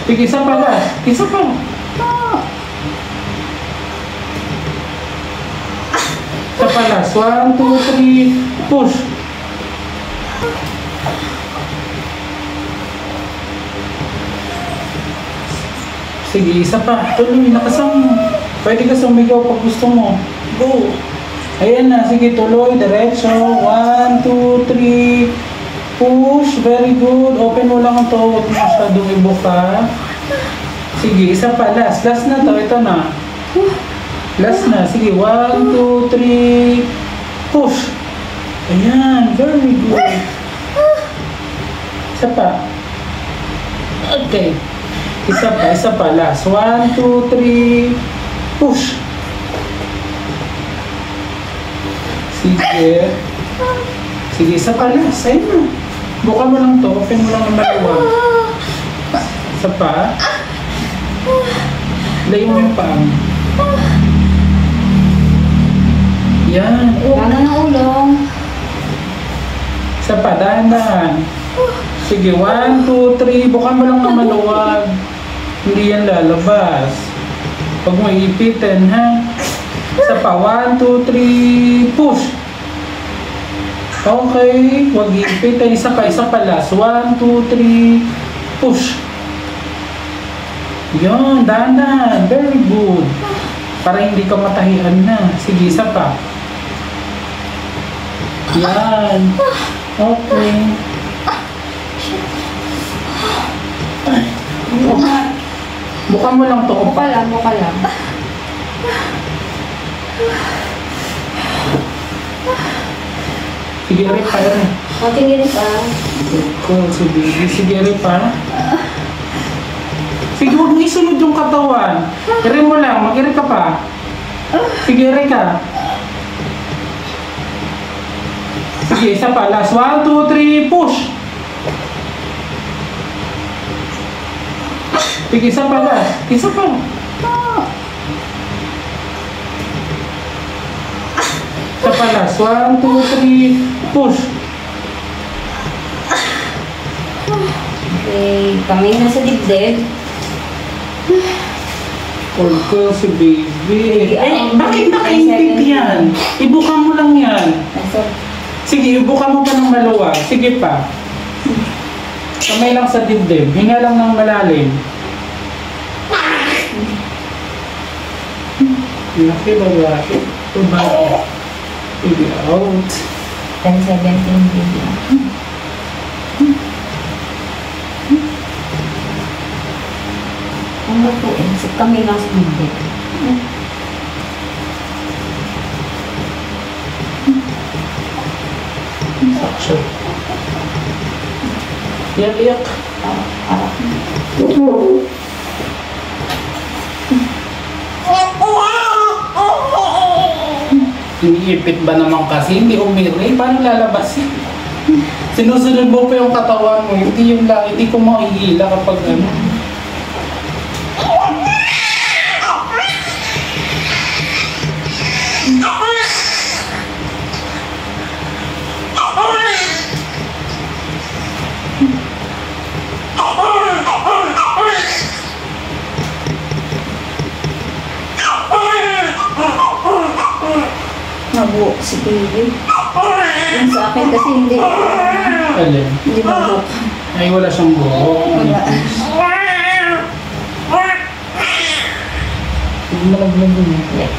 Sige, isa pa last. Isa pa. Isa pa last. 1, 2, 3, push. Sige, isa pa. Tuloy, nakasama mo. Pwede ka sumigaw pag gusto mo. Go. Ayan na, sige, tuloy, diretso. 1, 2, 3, push. Very good. Open mo lang ito. Huwag mo masyadong ibuka. Sige, isa pa. Last. Last na to. Ito na. Last na. Sige, 1, 2, 3, push. Ayan, very good. Isa pa. Okay. Isa pa. Last. 1, 2, 3, push. Sige. Sige, isa pa last. Ayun na. Buka mo lang to. Open mo lang ng maluwag. Isa pa. Layo mo yung paa. Yan. Wala ng ulong. Isa pa. Dahan-dahan. Sige, 1, 2, 3. Buka mo lang ng maluwag. Hindi yan lalabas. Huwag mo iipitin, ha? Isa pa. 1, 2, 3. Push. Okay. Huwag iipitin. Isa pa last. 1, 2, 3. Push. Yun. Dahan-dahan. Very good. Para hindi ka matahian na. Sige, isa pa. Yan. Okay. Buka mo lang to. Buka lang. Sige, ripa rin. Tingin pa. Sige, ripa. Sige, huwag mo isunod yung katawan. Iri mo lang, mag-iri ka pa. Sige, iri ka. Sige, isa pa. Last. 1, 2, 3, push. Sige, isa pa last. Isa pa. Isa pa last. 1, 2, 3, push. Okay, kamay na sa dibdib. Ko si baby. Bakit nakaintip yan? Ibuka mo lang yan. Sige, ibuka mo pa ng maluwag. Sige pa. Kamay lang sa dibdib. Hinga lang ng malalim. Laki babae. Babae. Baby out. 10-17 baby. Ano po eh? So kami lang sa bibig. Action. Iyak. Iniipit ba naman kasi? Hindi umiri. Paano lalabas yun? Sinusunod mo pa yung katawan mo. Hindi yung lang. Hindi ko makihila kapag ano. Mabuo si baby. Yung sa akin kasi hindi. Alin? Hindi mabuo. Ay, wala siyang buhok. Wala. Hindi malaglag yun. Yeah.